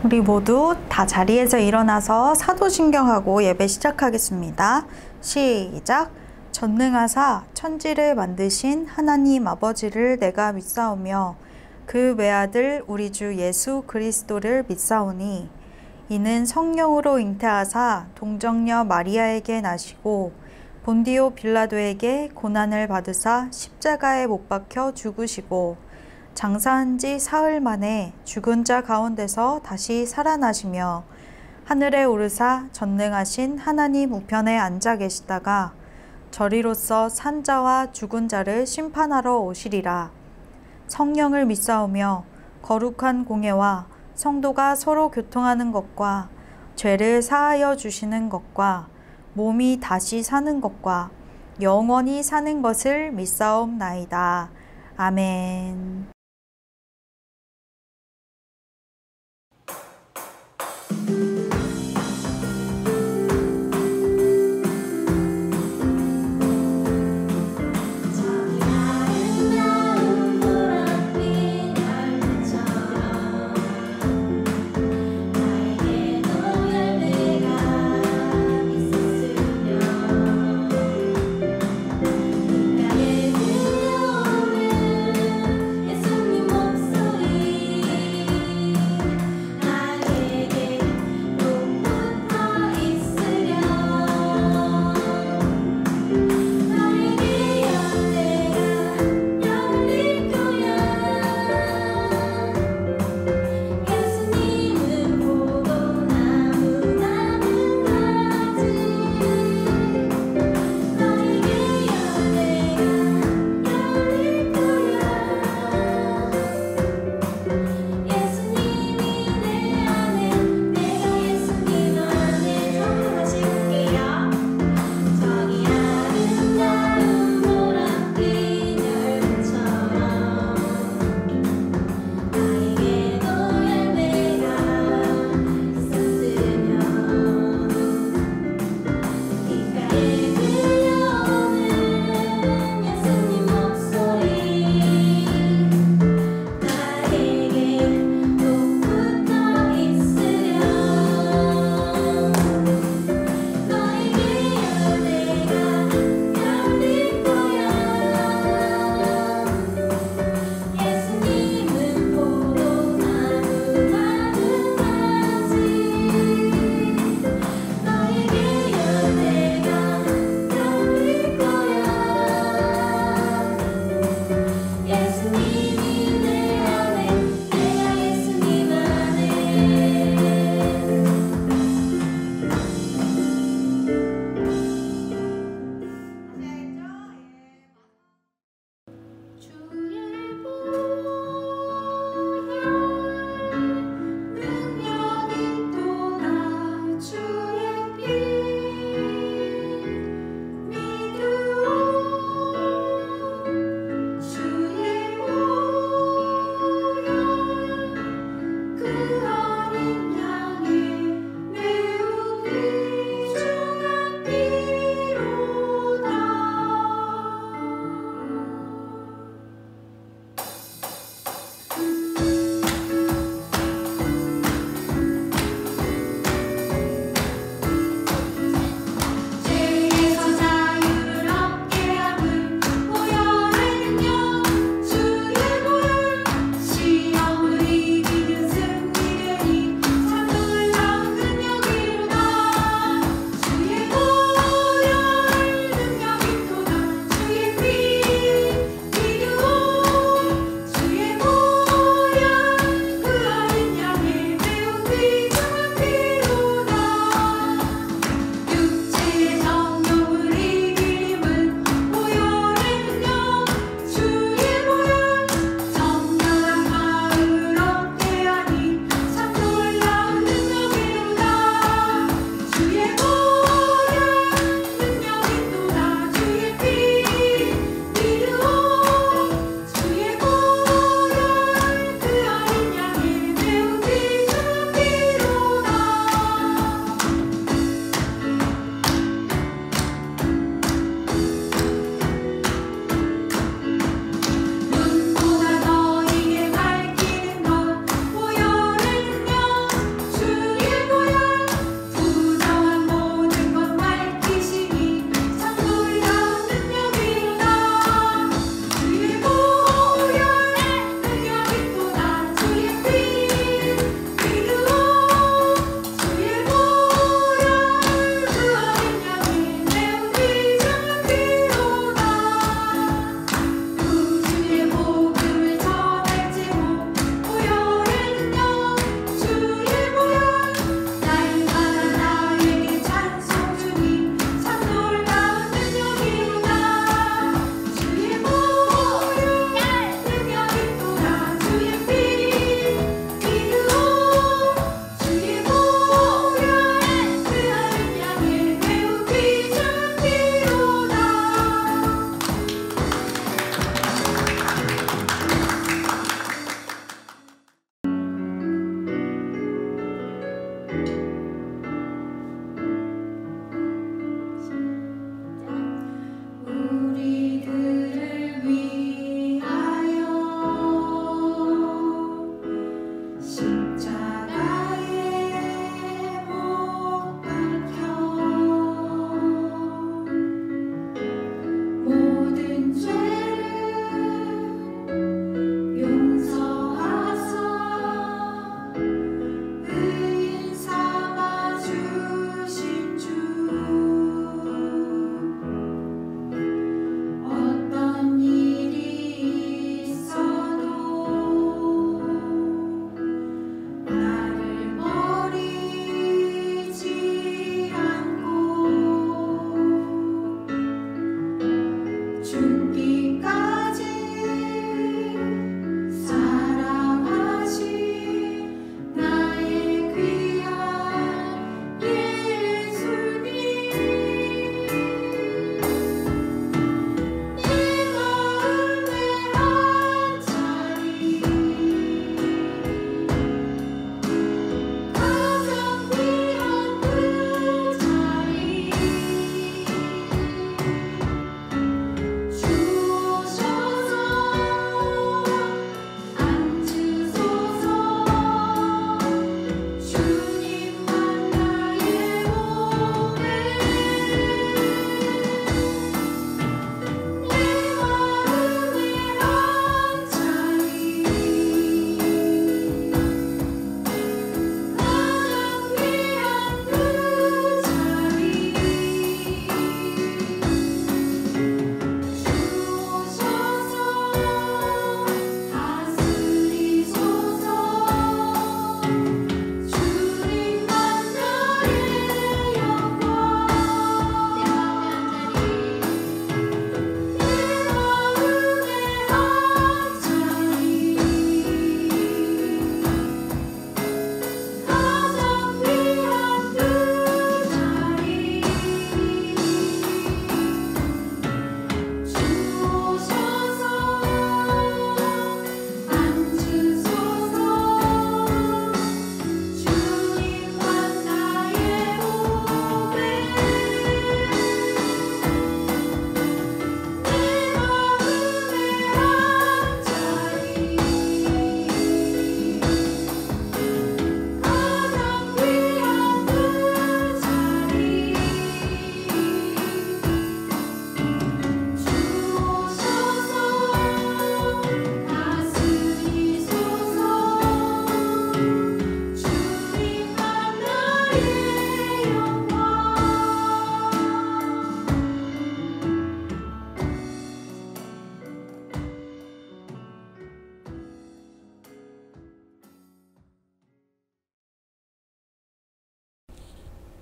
우리 모두 다 자리에서 일어나서 사도신경하고 예배 시작하겠습니다. 시작! 전능하사 천지를 만드신 하나님 아버지를 내가 믿사오며 그 외아들 우리 주 예수 그리스도를 믿사오니 이는 성령으로 잉태하사 동정녀 마리아에게 나시고 본디오 빌라도에게 고난을 받으사 십자가에 못 박혀 죽으시고 장사한 지 사흘 만에 죽은 자 가운데서 다시 살아나시며 하늘에 오르사 전능하신 하나님 우편에 앉아 계시다가 저리로서 산 자와 죽은 자를 심판하러 오시리라. 성령을 믿사오며 거룩한 공예와 성도가 서로 교통하는 것과 죄를 사하여 주시는 것과 몸이 다시 사는 것과 영원히 사는 것을 믿사옵나이다. 아멘. 예수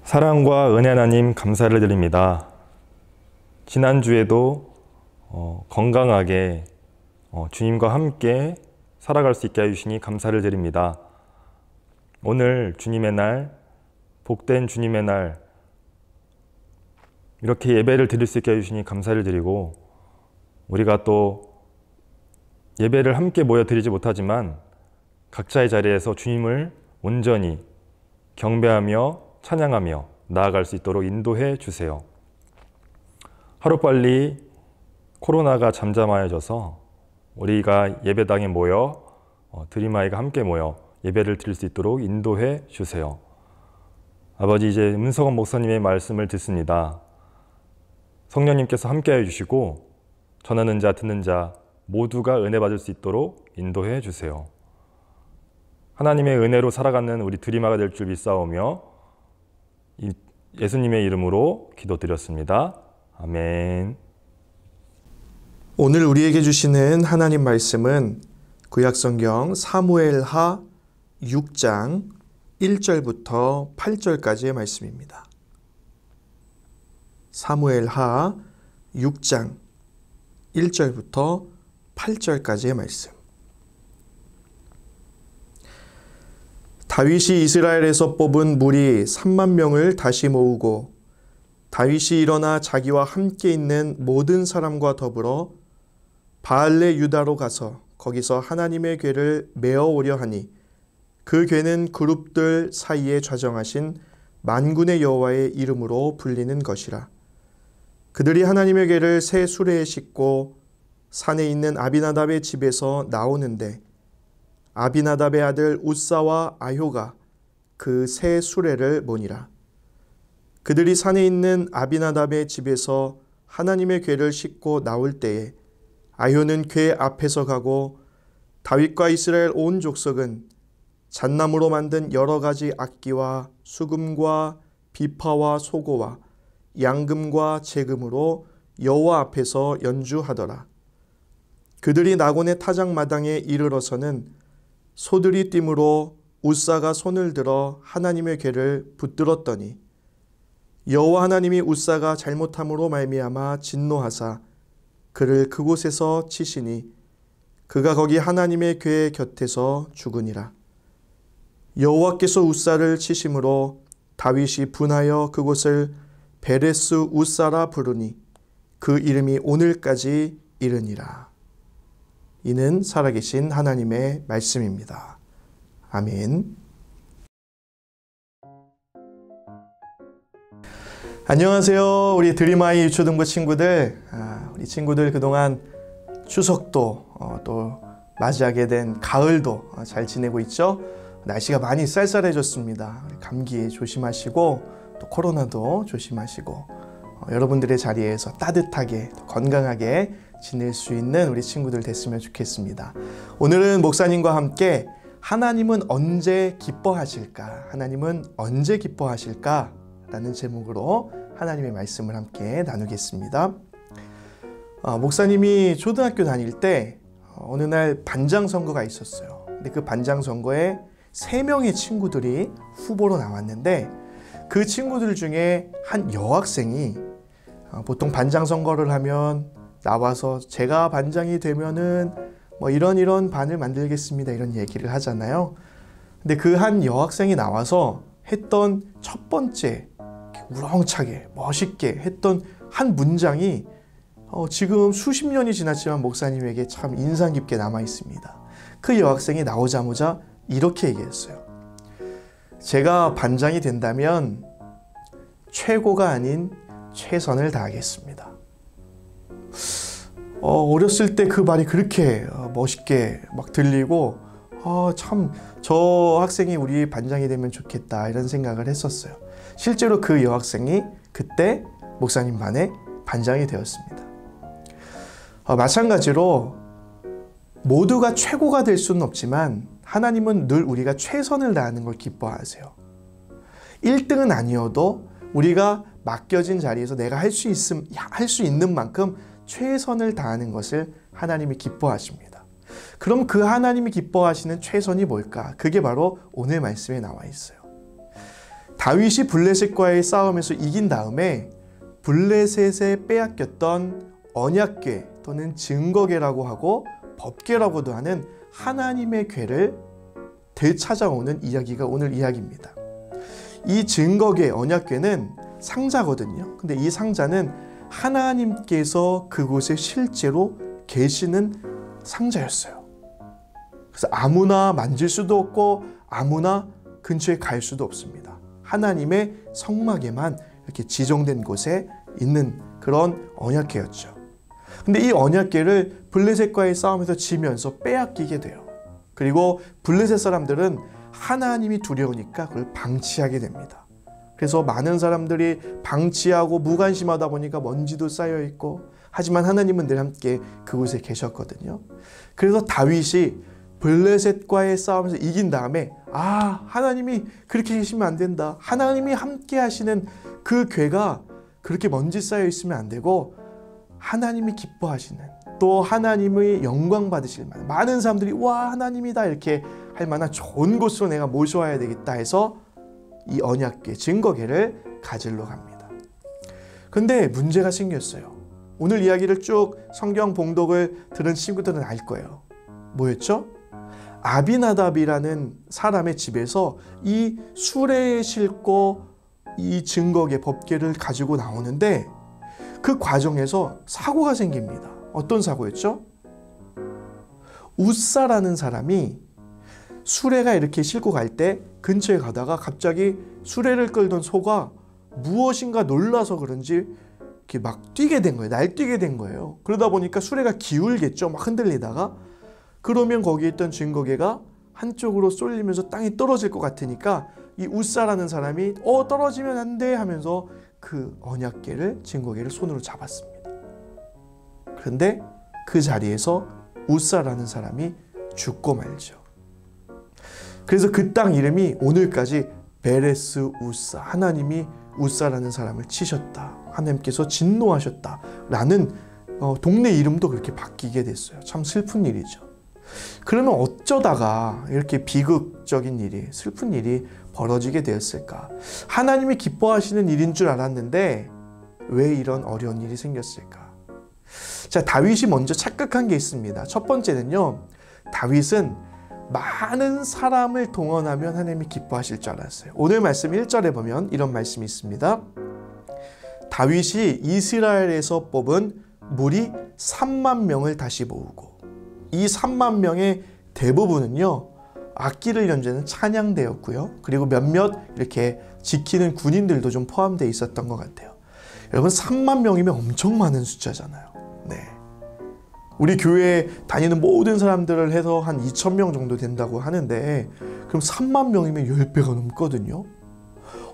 사랑과 은혜 하나님 감사를 드립니다. 지난주에도 건강하게 주님과 함께 살아갈 수 있게 해주시니 감사를 드립니다. 오늘 주님의 날, 복된 주님의 날, 이렇게 예배를 드릴 수 있게 해주시니 감사를 드리고, 우리가 또 예배를 함께 모여 드리지 못하지만 각자의 자리에서 주님을 온전히 경배하며 찬양하며 나아갈 수 있도록 인도해 주세요. 하루빨리 코로나가 잠잠해져서 우리가 예배당에 모여 드림아이가 함께 모여 예배를 드릴 수 있도록 인도해 주세요. 아버지, 이제 문석원 목사님의 말씀을 듣습니다. 성령님께서 함께해 주시고 전하는 자 듣는 자 모두가 은혜 받을 수 있도록 인도해 주세요. 하나님의 은혜로 살아가는 우리 드림아가 될 줄 믿사오며 예수님의 이름으로 기도드렸습니다. 아멘. 오늘 우리에게 주시는 하나님 말씀은 구약성경 사무엘하 6장 1절부터 8절까지의 말씀입니다. 사무엘하 6장 1절부터 8절까지의 말씀. 다윗이 이스라엘에서 뽑은 무리 3만 명을 다시 모으고 다윗이 일어나 자기와 함께 있는 모든 사람과 더불어 바알레 유다로 가서 거기서 하나님의 궤를 메어 오려 하니 그 궤는 그룹들 사이에 좌정하신 만군의 여호와의 이름으로 불리는 것이라. 그들이 하나님의 궤를 새 수레에 싣고 산에 있는 아비나답의 집에서 나오는데 아비나답의 아들 웃사와 아효가 그 새 수레를 모니라. 그들이 산에 있는 아비나답의 집에서 하나님의 궤를 싣고 나올 때에 아효는 궤 앞에서 가고 다윗과 이스라엘 온 족속은 잣나무로 만든 여러 가지 악기와 수금과 비파와 소고와 양금과 제금으로 여호와 앞에서 연주하더라. 그들이 나곤의 타작마당에 이르러서는 소들이 띠므로 웃사가 손을 들어 하나님의 궤를 붙들었더니 여호와 하나님이 웃사가 잘못함으로 말미암아 진노하사 그를 그곳에서 치시니 그가 거기 하나님의 궤 곁에서 죽으니라. 여호와께서 웃사를 치심으로 다윗이 분하여 그곳을 베레스 웃사라 부르니 그 이름이 오늘까지 이르니라. 이는 살아계신 하나님의 말씀입니다. 아멘. 안녕하세요. 우리 드림아이 유초등부 친구들. 우리 친구들 그동안 추석도 또 맞이하게 된 가을도 잘 지내고 있죠? 날씨가 많이 쌀쌀해졌습니다. 감기 조심하시고 또 코로나도 조심하시고 여러분들의 자리에서 따뜻하게 건강하게 지낼 수 있는 우리 친구들 됐으면 좋겠습니다. 오늘은 목사님과 함께 하나님은 언제 기뻐하실까? 하나님은 언제 기뻐하실까? 라는 제목으로 하나님의 말씀을 함께 나누겠습니다. 목사님이 초등학교 다닐 때 어느 날 반장 선거가 있었어요. 근데 그 반장 선거에 3명의 친구들이 후보로 나왔는데 그 친구들 중에 한 여학생이 보통 반장 선거를 하면 나와서 제가 반장이 되면은 뭐 이런 반을 만들겠습니다 이런 얘기를 하잖아요. 근데 그 한 여학생이 나와서 했던 첫 번째 우렁차게 멋있게 했던 한 문장이 지금 수십 년이 지났지만 목사님에게 참 인상 깊게 남아 있습니다. 그 여학생이 나오자마자 이렇게 얘기했어요. 제가 반장이 된다면 최고가 아닌 최선을 다하겠습니다. 어렸을 때 그 말이 그렇게 멋있게 막 들리고 참 저 학생이 우리 반장이 되면 좋겠다 이런 생각을 했었어요. 실제로 그 여학생이 그때 목사님 반의 반장이 되었습니다. 마찬가지로 모두가 최고가 될 수는 없지만 하나님은 늘 우리가 최선을 다하는 걸 기뻐하세요. 1등은 아니어도 우리가 맡겨진 자리에서 내가 할 수 있는 만큼 최선을 다하는 것을 하나님이 기뻐하십니다. 그럼 그 하나님이 기뻐하시는 최선이 뭘까? 그게 바로 오늘 말씀에 나와 있어요. 다윗이 블레셋과의 싸움에서 이긴 다음에 블레셋에 빼앗겼던 언약궤 또는 증거궤라고 하고 법궤라고도 하는 하나님의 궤를 되찾아오는 이야기가 오늘 이야기입니다. 이 증거궤, 언약궤는 상자거든요. 근데 이 상자는 하나님께서 그곳에 실제로 계시는 상자였어요. 그래서 아무나 만질 수도 없고 아무나 근처에 갈 수도 없습니다. 하나님의 성막에만 이렇게 지정된 곳에 있는 그런 언약궤였죠. 근데 이 언약궤를 블레셋과의 싸움에서 지면서 빼앗기게 돼요. 그리고 블레셋 사람들은 하나님이 두려우니까 그걸 방치하게 됩니다. 그래서 많은 사람들이 방치하고 무관심하다 보니까 먼지도 쌓여 있고, 하지만 하나님은 늘 함께 그곳에 계셨거든요. 그래서 다윗이 블레셋과의 싸움에서 이긴 다음에 하나님이 그렇게 계시면 안 된다. 하나님이 함께 하시는 그 궤가 그렇게 먼지 쌓여 있으면 안 되고 하나님이 기뻐하시는, 또 하나님의 영광 받으실 만한, 많은 사람들이 와 하나님이다 이렇게 할 만한 좋은 곳으로 내가 모셔와야 되겠다 해서 이 언약궤, 증거궤를 가지러 갑니다. 근데 문제가 생겼어요. 오늘 이야기를 쭉 성경 봉독을 들은 친구들은 알 거예요. 뭐였죠? 아비나답이라는 사람의 집에서 이 수레에 싣고 이 증거궤, 법궤를 가지고 나오는데 그 과정에서 사고가 생깁니다. 어떤 사고였죠? 웃사라는 사람이 수레가 이렇게 싣고 갈 때 근처에 가다가 갑자기 수레를 끌던 소가 무엇인가 놀라서 그런지 이렇게 막 뛰게 된 거예요. 날뛰게 된 거예요. 그러다 보니까 수레가 기울겠죠. 막 흔들리다가. 그러면 거기에 있던 증거궤가 한쪽으로 쏠리면서 땅에 떨어질 것 같으니까 이 웃사라는 사람이 떨어지면 안 돼 하면서 그 언약궤를, 증거궤를 손으로 잡았습니다. 그런데 그 자리에서 웃사라는 사람이 죽고 말죠. 그래서 그 땅 이름이 오늘까지 베레스 웃사, 하나님이 웃사라는 사람을 치셨다, 하나님께서 진노하셨다 라는 동네 이름도 그렇게 바뀌게 됐어요. 참 슬픈 일이죠. 그러면 어쩌다가 이렇게 비극적인 일이, 슬픈 일이 벌어지게 되었을까? 하나님이 기뻐하시는 일인 줄 알았는데 왜 이런 어려운 일이 생겼을까? 자, 다윗이 먼저 착각한 게 있습니다. 첫 번째는요, 다윗은 많은 사람을 동원하면 하나님이 기뻐하실 줄 알았어요. 오늘 말씀 1절에 보면 이런 말씀이 있습니다. 다윗이 이스라엘에서 뽑은 무리 3만 명을 다시 모으고, 이 3만 명의 대부분은요 악기를 연주하는 찬양대였고요. 그리고 몇몇 이렇게 지키는 군인들도 좀 포함되어 있었던 것 같아요. 여러분 3만 명이면 엄청 많은 숫자잖아요. 네. 우리 교회에 다니는 모든 사람들을 해서 한 2,000명 정도 된다고 하는데 그럼 3만 명이면 10배가 넘거든요.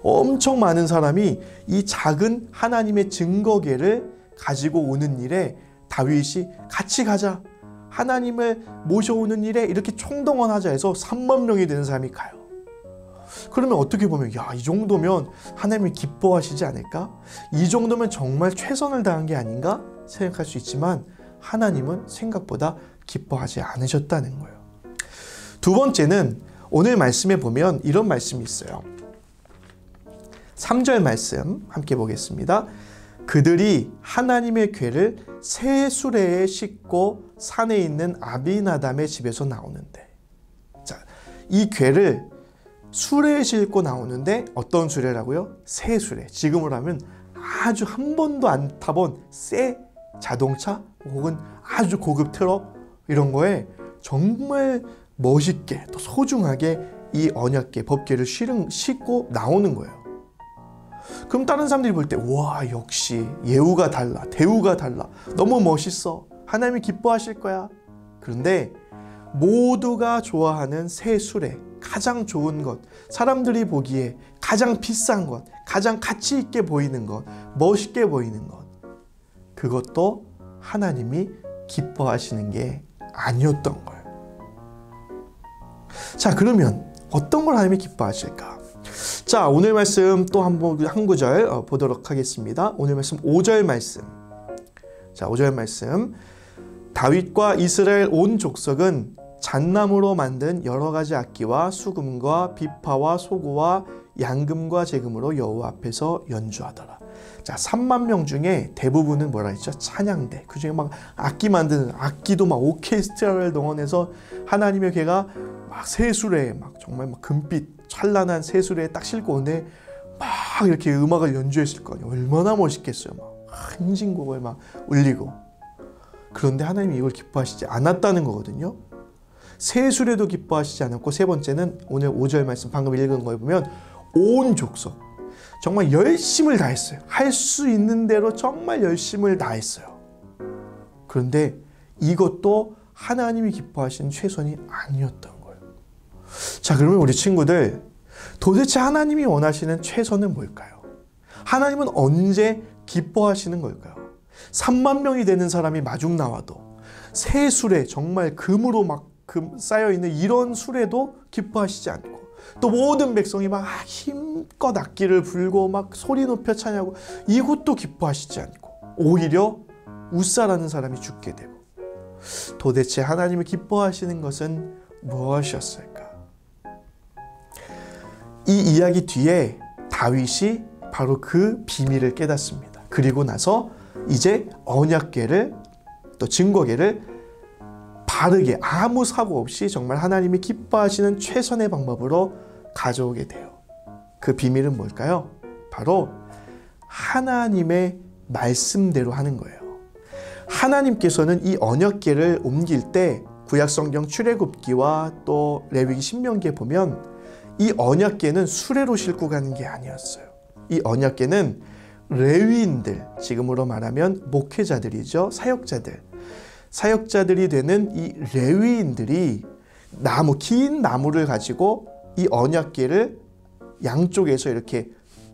엄청 많은 사람이 이 작은 하나님의 증거궤를 가지고 오는 일에 다윗이 같이 가자, 하나님을 모셔오는 일에 이렇게 총동원하자 해서 3만 명이 되는 사람이 가요. 그러면 어떻게 보면 이 정도면 하나님이 기뻐하시지 않을까? 이 정도면 정말 최선을 다한 게 아닌가 생각할 수 있지만 하나님은 생각보다 기뻐하지 않으셨다는 거예요. 두 번째는 오늘 말씀에 보면 이런 말씀이 있어요. 3절 말씀 함께 보겠습니다. 그들이 하나님의 궤를 새 수레에 싣고 산에 있는 아비나답의 집에서 나오는데, 자, 이 궤를 수레에 싣고 나오는데 어떤 수레라고요? 새 수레. 지금으로 하면 아주 한 번도 안 타본 새 자동차 혹은 아주 고급 트럭 이런 거에 정말 멋있게 또 소중하게 이 언약궤, 법궤를 싣고 나오는 거예요. 그럼 다른 사람들이 볼 때 와, 역시 예우가 달라, 대우가 달라, 너무 멋있어, 하나님이 기뻐하실 거야. 그런데 모두가 좋아하는 새 수레, 가장 좋은 것, 사람들이 보기에 가장 비싼 것, 가장 가치 있게 보이는 것, 멋있게 보이는 것, 그것도 하나님이 기뻐하시는 게 아니었던 거예요. 자, 그러면 어떤 걸 하나님이 기뻐하실까? 자, 오늘 말씀 또 한 구절 보도록 하겠습니다. 오늘 말씀 5절 말씀. 자, 5절 말씀. 다윗과 이스라엘 온 족속은 잣나무로 만든 여러 가지 악기와 수금과 비파와 소고와 양금과 재금으로 여호와 앞에서 연주하더라. 자, 3만 명 중에 대부분은 뭐라 했죠? 찬양대. 그 중에 막 악기 만드는 악기도 막 오케스트라를 동원해서 하나님의 괴가 막 새수레에 막 정말 막 금빛 찬란한 새수레에 딱 싣고 오는데 막 이렇게 음악을 연주했을 거 아니에요. 얼마나 멋있겠어요. 막 행진곡을 막 울리고. 그런데 하나님이 이걸 기뻐하시지 않았다는 거거든요. 새수레도 기뻐하시지 않았고, 세 번째는 오늘 5절 말씀 방금 읽은 거에 보면 온 족속 정말 열심을 다했어요. 할 수 있는 대로 정말 열심을 다했어요. 그런데 이것도 하나님이 기뻐하시는 최선이 아니었던 거예요. 자, 그러면 우리 친구들, 도대체 하나님이 원하시는 최선은 뭘까요? 하나님은 언제 기뻐하시는 걸까요? 3만 명이 되는 사람이 마중 나와도, 새 수레 정말 금으로 막 쌓여있는 이런 수레도 기뻐하시지 않고, 또 모든 백성이 막 힘껏 악기를 불고 막 소리 높여 찬양하고, 이것도 기뻐하시지 않고 오히려 웃사라는 사람이 죽게 되고, 도대체 하나님이 기뻐하시는 것은 무엇이었을까? 이 이야기 뒤에 다윗이 바로 그 비밀을 깨닫습니다. 그리고 나서 이제 언약궤를, 또 증거궤를 바르게 아무 사고 없이 정말 하나님이 기뻐하시는 최선의 방법으로 가져오게 돼요. 그 비밀은 뭘까요? 바로 하나님의 말씀대로 하는 거예요. 하나님께서는 이 언약궤를 옮길 때 구약성경 출애굽기와 또 레위기 신명기에 보면 이 언약궤는 수레로 싣고 가는 게 아니었어요. 이 언약궤는 레위인들, 지금으로 말하면 목회자들이죠. 사역자들이 되는 이 레위인들이 긴 나무를 가지고 이 언약궤를 양쪽에서 이렇게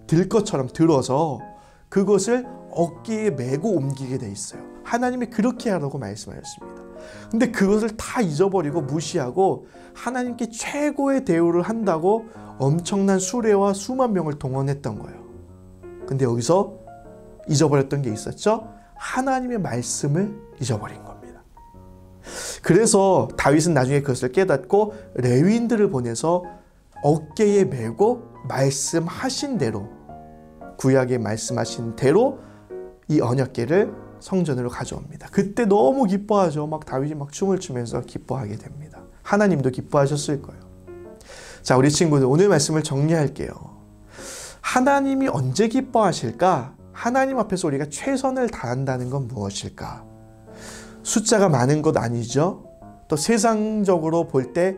들 것처럼 들어서 그것을 어깨에 메고 옮기게 돼 있어요. 하나님이 그렇게 하라고 말씀하셨습니다. 근데 그것을 다 잊어버리고 무시하고 하나님께 최고의 대우를 한다고 엄청난 수레와 수만 명을 동원했던 거예요. 근데 여기서 잊어버렸던 게 있었죠? 하나님의 말씀을 잊어버린 겁니다. 그래서 다윗은 나중에 그것을 깨닫고 레위인들을 보내서 어깨에 메고 말씀하신 대로, 구약에 말씀하신 대로 이 언약궤를 성전으로 가져옵니다. 그때 너무 기뻐하죠. 막 다윗이 막 춤을 추면서 기뻐하게 됩니다. 하나님도 기뻐하셨을 거예요. 자, 우리 친구들, 오늘 말씀을 정리할게요. 하나님이 언제 기뻐하실까? 하나님 앞에서 우리가 최선을 다한다는 건 무엇일까? 숫자가 많은 것 아니죠? 또 세상적으로 볼 때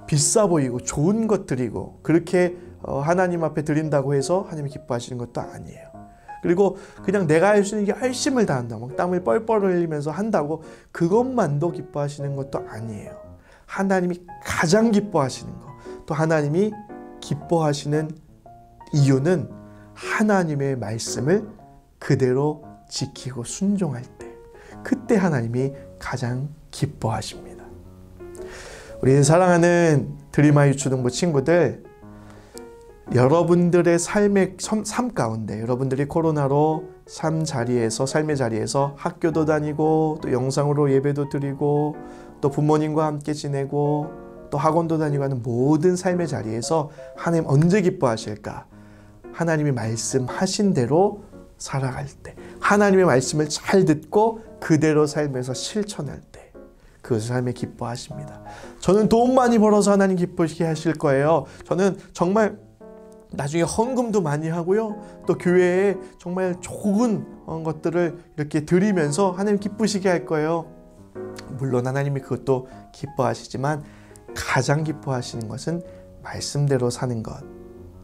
비싸 보이고 좋은 것들이고 그렇게 하나님 앞에 드린다고 해서 하나님이 기뻐하시는 것도 아니에요. 그리고 그냥 내가 할 수 있는 게 열심을 다한다, 막 땀을 뻘뻘 흘리면서 한다고 그것만도 기뻐하시는 것도 아니에요. 하나님이 가장 기뻐하시는 것, 또 하나님이 기뻐하시는 이유는 하나님의 말씀을 그대로 지키고 순종할 때, 그때 하나님이 가장 기뻐하십니다. 우리 사랑하는 드림아 유초등부 친구들, 여러분들의 삶 가운데, 여러분들이 코로나로 삶의 자리에서 학교도 다니고 또 영상으로 예배도 드리고 또 부모님과 함께 지내고 또 학원도 다니고 하는 모든 삶의 자리에서 하나님 언제 기뻐하실까? 하나님이 말씀하신 대로 살아갈 때, 하나님의 말씀을 잘 듣고 그대로 삶에서 실천할 때, 그것을 삶에 기뻐하십니다. 저는 돈 많이 벌어서 하나님 기쁘시게 하실 거예요. 저는 정말 나중에 헌금도 많이 하고요. 또 교회에 정말 좋은 것들을 이렇게 드리면서 하나님 기쁘시게 할 거예요. 물론 하나님이 그것도 기뻐하시지만 가장 기뻐하시는 것은 말씀대로 사는 것.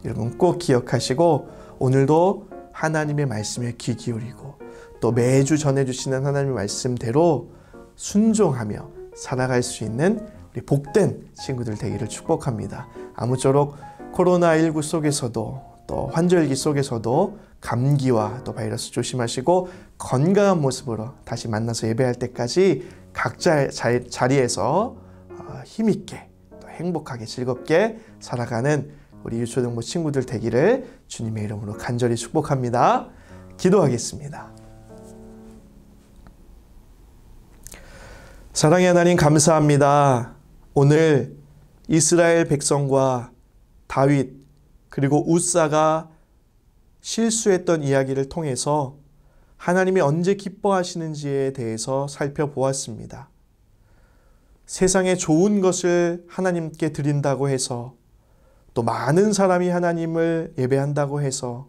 여러분 꼭 기억하시고 오늘도 하나님의 말씀에 귀 기울이고 또 매주 전해주시는 하나님의 말씀대로 순종하며 살아갈 수 있는 우리 복된 친구들 되기를 축복합니다. 아무쪼록 코로나19 속에서도 또 환절기 속에서도 감기와 또 바이러스 조심하시고 건강한 모습으로 다시 만나서 예배할 때까지 각자 자리에서 힘있게 또 행복하게 즐겁게 살아가는 우리 유초등부 친구들 되기를 주님의 이름으로 간절히 축복합니다. 기도하겠습니다. 사랑의 하나님 감사합니다. 오늘 이스라엘 백성과 다윗 그리고 웃사가 실수했던 이야기를 통해서 하나님이 언제 기뻐하시는지에 대해서 살펴보았습니다. 세상에 좋은 것을 하나님께 드린다고 해서, 또 많은 사람이 하나님을 예배한다고 해서,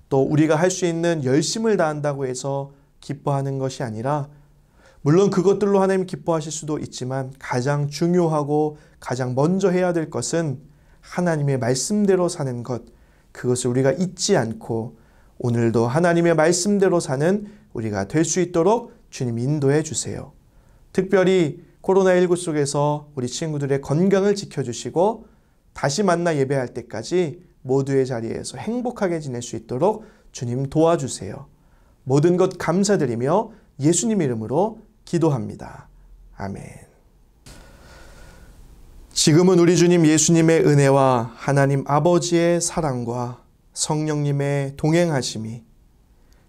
또 우리가 할 수 있는 열심을 다한다고 해서 기뻐하는 것이 아니라, 물론 그것들로 하나님 기뻐하실 수도 있지만 가장 중요하고 가장 먼저 해야 될 것은 하나님의 말씀대로 사는 것, 그것을 우리가 잊지 않고 오늘도 하나님의 말씀대로 사는 우리가 될 수 있도록 주님 인도해 주세요. 특별히 코로나19 속에서 우리 친구들의 건강을 지켜주시고 다시 만나 예배할 때까지 모두의 자리에서 행복하게 지낼 수 있도록 주님 도와주세요. 모든 것 감사드리며 예수님 이름으로 기도합니다. 아멘. 지금은 우리 주님 예수님의 은혜와 하나님 아버지의 사랑과 성령님의 동행하심이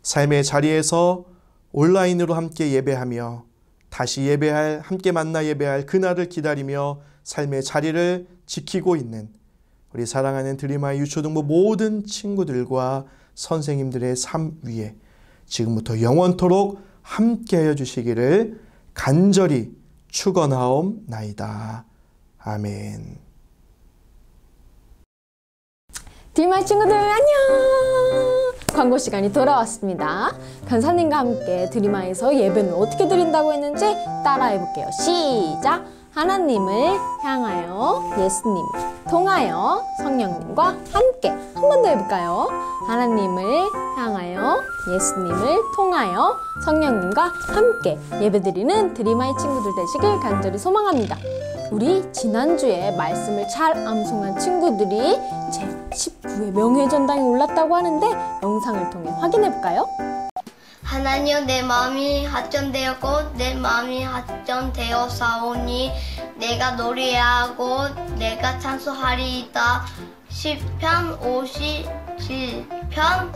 삶의 자리에서 온라인으로 함께 예배하며 다시 예배할, 함께 만나 예배할 그날을 기다리며 삶의 자리를 지키고 있는 우리 사랑하는 드림아이 유초등부 모든 친구들과 선생님들의 삶 위에 지금부터 영원토록 함께하여 주시기를 간절히 축원하옵나이다. 아멘. 드림아이 친구들 안녕! 광고 시간이 돌아왔습니다. 간사님과 함께 드림아이에서 예배는 어떻게 드린다고 했는지 따라해 볼게요. 시작! 하나님을 향하여 예수님 통하여 성령님과 함께. 한 번 더 해볼까요? 하나님을 향하여 예수님을 통하여 성령님과 함께 예배드리는 드림아이 친구들 되시길 간절히 소망합니다. 우리 지난주에 말씀을 잘 암송한 친구들이 제19회 명예전당에 올랐다고 하는데 영상을 통해 확인해볼까요? 하나님, 내 마음이 확정되었고 내 마음이 확정되었사오니 내가 노래하고 내가 찬송하리이다. 시편 57편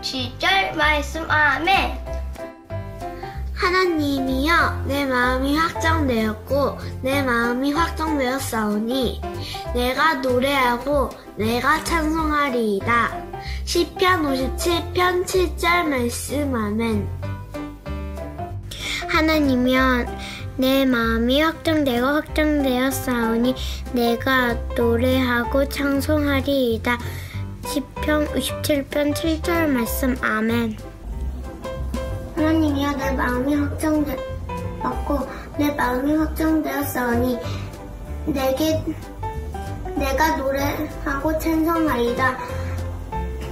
7절 말씀. 아멘. 하나님이여, 내 마음이 확정되었고 내 마음이 확정되었사오니 내가 노래하고 내가 찬송하리이다. 시편 57편 7절 말씀. 아멘. 하나님이여, 내 마음이 확정되었사오니 내가 노래하고 찬송하리이다. 시편 57편 7절 말씀. 아멘. 하나님이여, 내 마음이 확정되었고 내 마음이 확정되었사오니 내가 노래하고 찬송하리이다.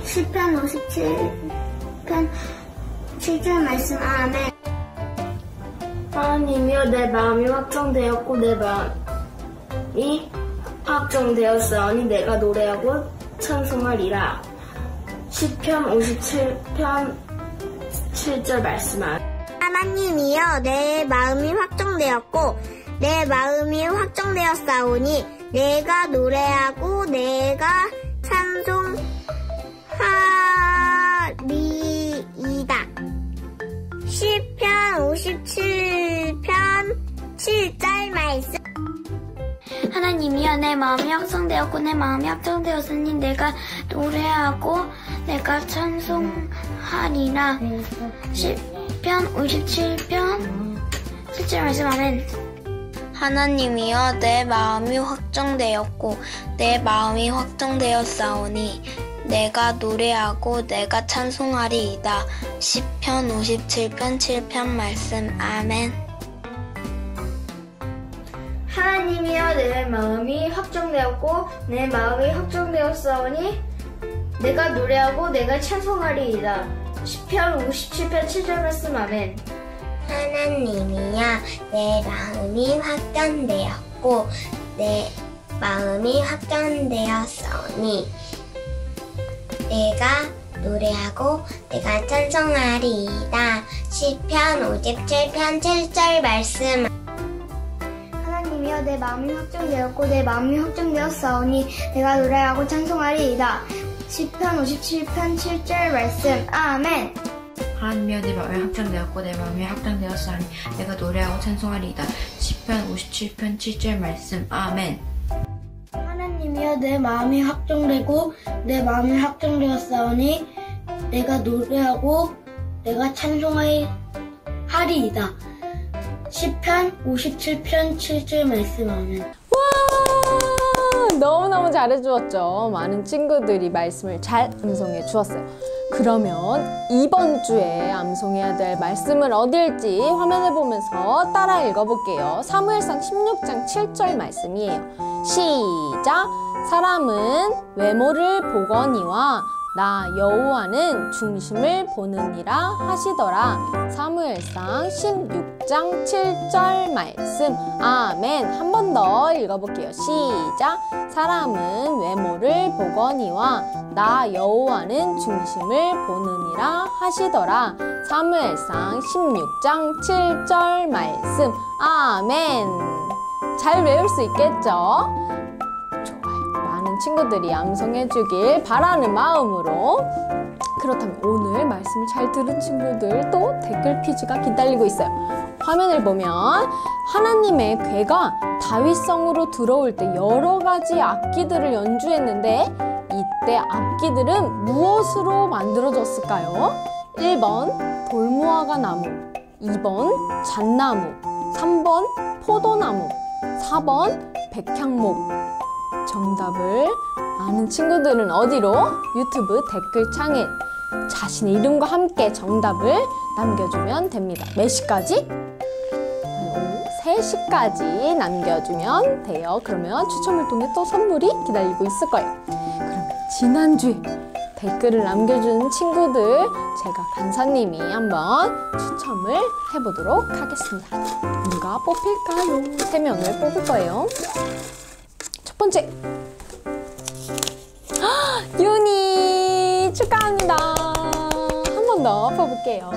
시편 57편 7절 말씀. 아멘. 하나님이여, 내 마음이 확정되었고 내 마음이 확정되었사오니 내가 노래하고 찬송하리라. 시편 57편 7절 말씀. 하나님이여, 내 마음이 확정되었고 내 마음이 확정되었사오니 내가 노래하고 내가 찬송하리이다. 시편 57편 7절 말씀. 하나님이여, 내 마음이 확정되었고 내 마음이 확정되었으니 내가 노래하고 내가 찬송하리라. 시편 57편 7절 말씀. 아멘. 하나님이여, 내 마음이 확정되었고 내 마음이 확정되었사오니 내가 노래하고 내가 찬송하리이다. 시편 57편 7편 말씀. 아멘. 하나님이여, 내 마음이 확정되었고 내 마음이 확정되었사오니 내가 노래하고 내가 찬송하리이다. 시편 57편 7절 말씀. 아멘. 하나님이여, 내 마음이 확정되었고 내 마음이 확정되었사오니 내가 노래하고 내가 찬송하리이다. 시편 57편 7절 말씀. 하나님이여, 내 마음이 확정되었고 내 마음이 확정되었사오니 내가 노래하고 찬송하리이다. 시편 57편 7절 말씀. 아멘. 하나님이여 내 마음이 확장되었고 내 마음이 확장되었사오니 내가 노래하고 찬송하리이다. 시편 57편 7절 말씀. 아멘. 하나님이여 내 마음이 확정되고 내 마음이 확정되었사오니 내가 노래하고 내가 찬송하리이다. 시편 57편 7절 말씀. 아멘. 와, 너무너무 잘해주었죠. 많은 친구들이 말씀을 잘 암송해 주었어요. 그러면 이번 주에 암송해야 될 말씀을 어딜지 화면을 보면서 따라 읽어볼게요. 사무엘상 16장 7절 말씀이에요. 시작! 사람은 외모를 보거니와 나 여호와는 중심을 보느니라 하시더라. 사무엘상 16장 7절 말씀. 아멘. 한 번 더 읽어볼게요. 시작. 사람은 외모를 보거니와 나 여호와는 중심을 보느니라 하시더라. 사무엘상 16장 7절 말씀. 아멘. 잘 외울 수 있겠죠? 친구들이 암송해 주길 바라는 마음으로. 그렇다면 오늘 말씀을 잘 들은 친구들 또 댓글 퀴즈가 기다리고 있어요. 화면을 보면 하나님의 괴가 다윗성으로 들어올 때 여러 가지 악기들을 연주했는데 이때 악기들은 무엇으로 만들어졌을까요? 1번 돌무화과 나무, 2번 잣나무, 3번 포도나무, 4번 백향목. 정답을 아는 친구들은 어디로? 유튜브 댓글창에 자신의 이름과 함께 정답을 남겨주면 됩니다. 몇 시까지? 오후 3시까지 남겨주면 돼요. 그러면 추첨을 통해 또 선물이 기다리고 있을 거예요. 그러면 지난주에 댓글을 남겨준 친구들 제가 간사님이 한번 추첨을 해보도록 하겠습니다. 누가 뽑힐까요? 3명을 뽑을 거예요. 첫 번째, 윤희 축하합니다. 한 번 더 뽑을게요.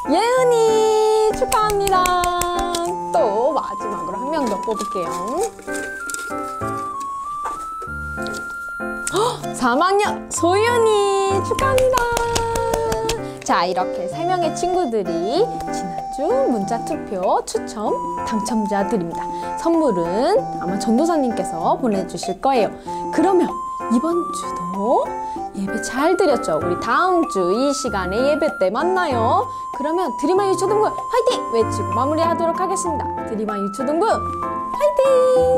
예은이 축하합니다. 또 마지막으로 한 명 더 뽑을게요. 3학년 소윤이 축하합니다. 자, 이렇게 3명의 친구들이 지난주 문자투표 추첨 당첨자들입니다. 선물은 아마 전도사님께서 보내주실 거예요. 그러면 이번 주도 예배 잘 드렸죠? 우리 다음 주 이 시간에 예배 때 만나요. 그러면 드림아 유초등부 화이팅! 외치고 마무리하도록 하겠습니다. 드림아 유초등부 화이팅!